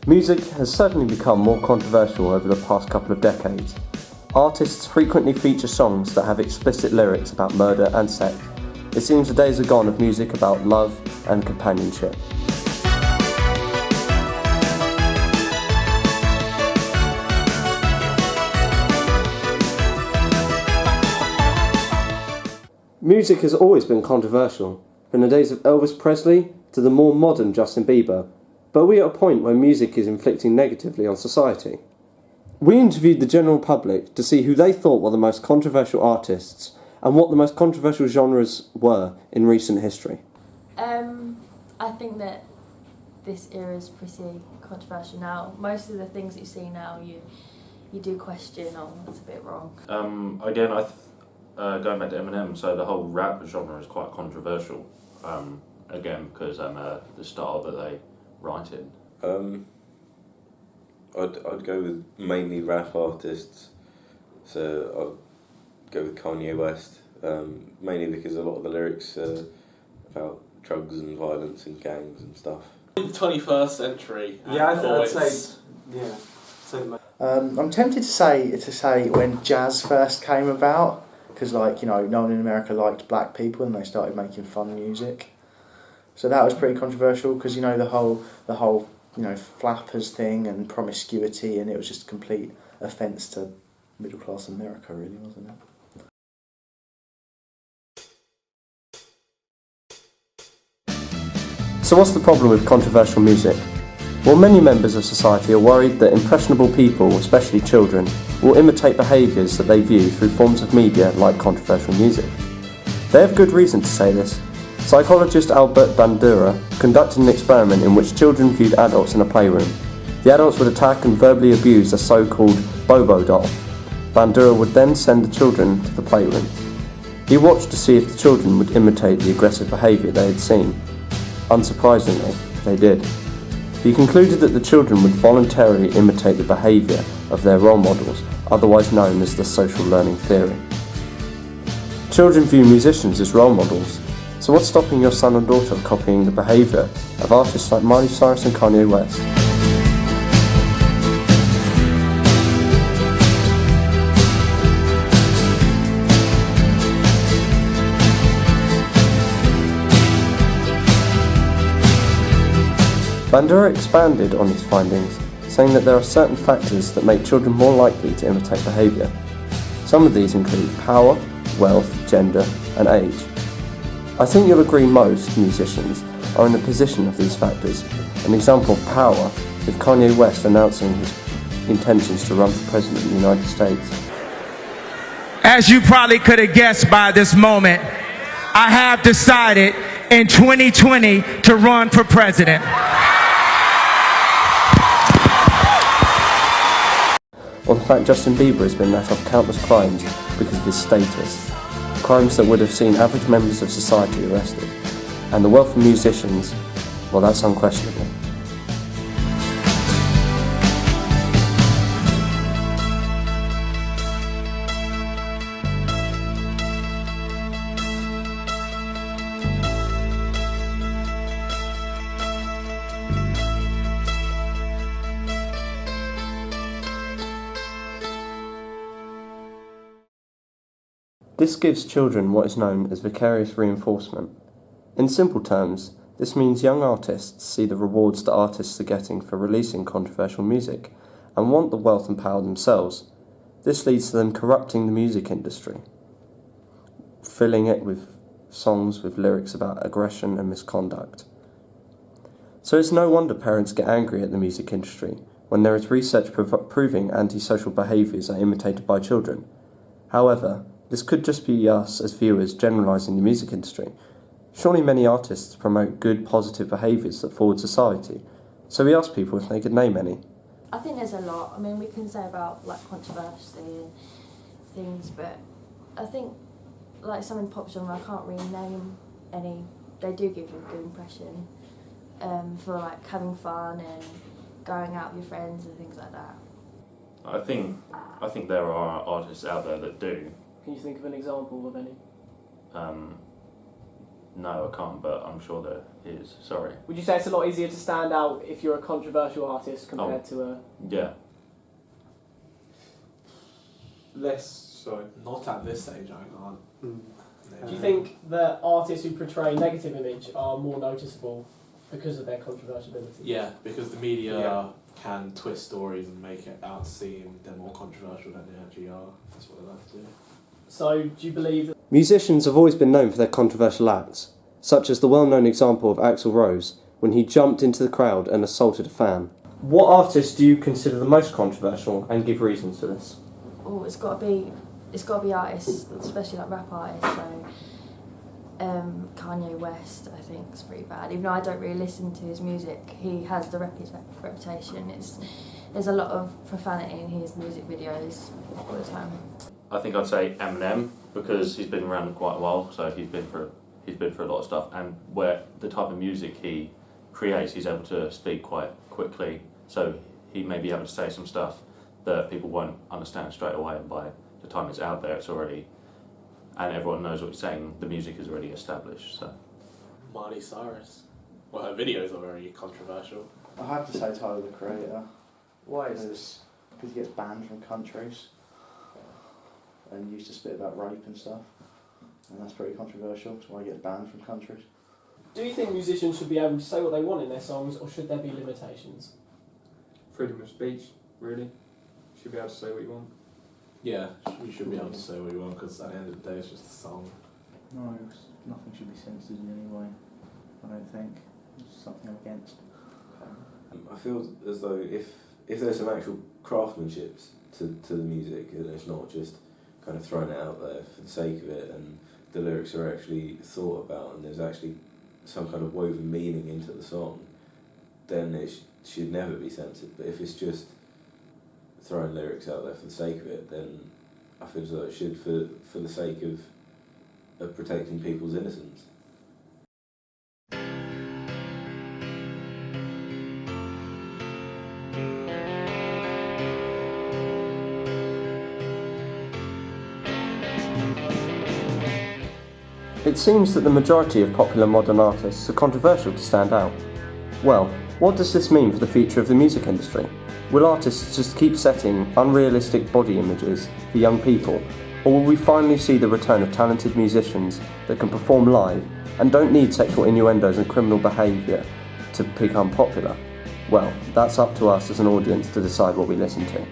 Music has certainly become more controversial over the past couple of decades. Artists frequently feature songs that have explicit lyrics about murder and sex. It seems the days are gone of music about love and companionship. Music has always been controversial, from the days of Elvis Presley to the more modern Justin Bieber, but we are at a point where music is inflicting negatively on society. We interviewed the general public to see who they thought were the most controversial artists and what the most controversial genres were in recent history. I think that this era is pretty controversial now. Most of the things that you see now, you do question, oh, that's a bit wrong. Again, going back to Eminem, so the whole rap genre is quite controversial. Again, because the style that they write in. I'd go with mainly rap artists, so I'd go with Kanye West, mainly because a lot of the lyrics are about drugs and violence and gangs and stuff. The 21st century. I'd say, yeah. I'm tempted to say when jazz first came about, because no one in America liked black people and they started making fun music. So that was pretty controversial because the whole flappers thing and promiscuity, and it was just a complete offence to middle class America, really, wasn't it? So what's the problem with controversial music? Well, many members of society are worried that impressionable people, especially children, will imitate behaviours that they view through forms of media like controversial music. They have good reason to say this. Psychologist Albert Bandura conducted an experiment in which children viewed adults in a playroom. The adults would attack and verbally abuse a so-called Bobo doll. Bandura would then send the children to the playroom. He watched to see if the children would imitate the aggressive behaviour they had seen. Unsurprisingly, they did. He concluded that the children would voluntarily imitate the behaviour of their role models, otherwise known as the social learning theory. Children view musicians as role models, so what's stopping your son or daughter copying the behaviour of artists like Miley Cyrus and Kanye West? Bandura expanded on his findings, saying that there are certain factors that make children more likely to imitate behaviour. Some of these include power, wealth, gender, and age. I think you'll agree most musicians are in the position of these factors. An example of power, with Kanye West announcing his intentions to run for president of the United States. As you probably could have guessed by this moment, I have decided in 2020 to run for president. Or the fact Justin Bieber has been let off countless crimes because of his status. Crimes that would have seen average members of society arrested. And the wealth of musicians, well, that's unquestionable. This gives children what is known as vicarious reinforcement. In simple terms, this means young artists see the rewards that artists are getting for releasing controversial music and want the wealth and power themselves. This leads to them corrupting the music industry, filling it with songs with lyrics about aggression and misconduct. So it's no wonder parents get angry at the music industry when there is research proving antisocial behaviours are imitated by children. However, this could just be us as viewers generalising the music industry. Surely many artists promote good, positive behaviours that forward society. So we asked people if they could name any. I think there's a lot. I mean, we can say about controversy and things, but I think some in pop genre, I can't really name any. They do give you a good impression for having fun and going out with your friends and things like that. I think there are artists out there that do. Can you think of an example of any? No, I can't, but I'm sure there is. Sorry. Would you say it's a lot easier to stand out if you're a controversial artist compared to a... Yeah. Less so. Not at this age, I can't. Do you think that artists who portray negative image are more noticeable because of their controversiality? Yeah, because the media Yeah. can twist stories and make it out to seem they're more controversial than they actually are. That's what they like to do. So, do you believe that... Musicians have always been known for their controversial acts, such as the well-known example of Axl Rose when he jumped into the crowd and assaulted a fan. What artists do you consider the most controversial, and give reasons for this? Oh, it's got to be artists, especially like rap artists. So Kanye West, I think, is pretty bad. Even though I don't really listen to his music, he has the reputation. There's a lot of profanity in his music videos all the time. I think I'd say Eminem, because he's been around quite a while, so he's been for a lot of stuff, and where the type of music he creates, he's able to speak quite quickly, so he may be able to say some stuff that people won't understand straight away, and by the time it's out there, it's already, and everyone knows what he's saying, the music is already established. So Miley Cyrus. Well, her videos are very controversial. I have to say Tyler, the Creator. Why is this? Because he gets banned from countries and used to spit about rape and stuff. And that's pretty controversial, that's why he gets banned from countries. Do you think musicians should be able to say what they want in their songs, or should there be limitations? Freedom of speech, really. Should be able to say what you want. Yeah, we should be able to say what we want, because at the end of the day, it's just a song. No, nothing should be censored in any way, I don't think. It's something I'm against. I feel as though if there's some actual craftsmanship to the music, and it's not just kind of thrown it out there for the sake of it, and the lyrics are actually thought about, and there's actually some kind of woven meaning into the song, then it should never be censored. But if it's just throwing lyrics out there for the sake of it, then I feel as though it should for the sake of protecting people's innocence. It seems that the majority of popular modern artists are controversial to stand out. Well, what does this mean for the future of the music industry? Will artists just keep setting unrealistic body images for young people, or will we finally see the return of talented musicians that can perform live and don't need sexual innuendos and criminal behaviour to become popular? Well, that's up to us as an audience to decide what we listen to.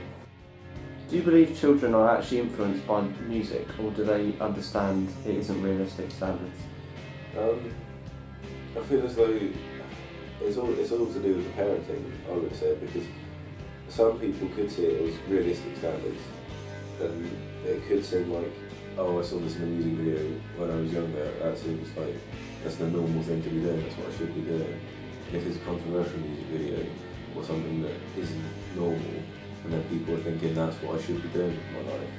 Do you believe children are actually influenced by music, or do they understand it isn't realistic standards? I feel as though it's all to do with the parenting, I would say, because some people could see it as realistic standards, and it could seem like, oh, I saw this in a music video when I was younger, that seems like that's the normal thing to be doing, that's what I should be doing. And if it's a controversial music video, or something that isn't normal, and then people are thinking that's what I should be doing with my life,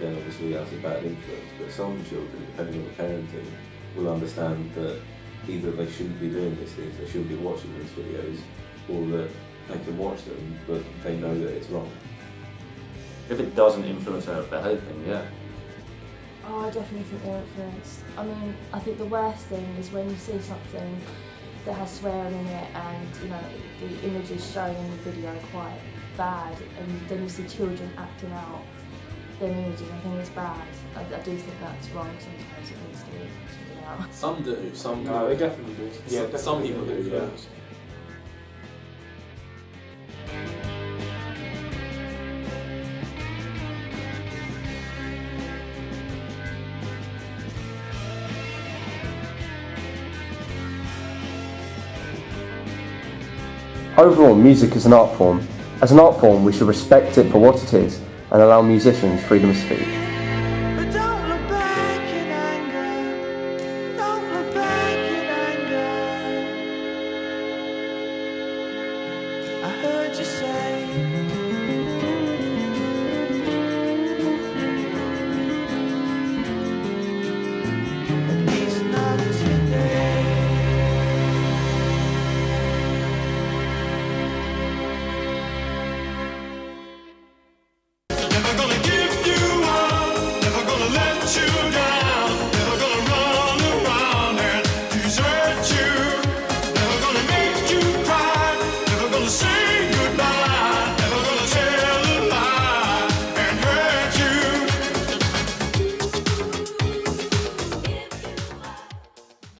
then obviously that's a bad influence. But some children, depending on the parenting, will understand that either they shouldn't be doing these things, they shouldn't be watching these videos, or that they can watch them, but they know that it's wrong. if it doesn't influence their behaviour, then yeah. Oh, I definitely think they're influenced. I mean, I think the worst thing is when you see something that has swearing in it and, you know, the images shown in the video are quite bad, and then you see children acting out their images. I think it's bad. I do think that's wrong. Sometimes it needs to be sorted out. Some do, some No, do. they definitely do. Yeah, some people do, yeah. Overall, music is an art form. As an art form, we should respect it for what it is and allow musicians freedom of speech.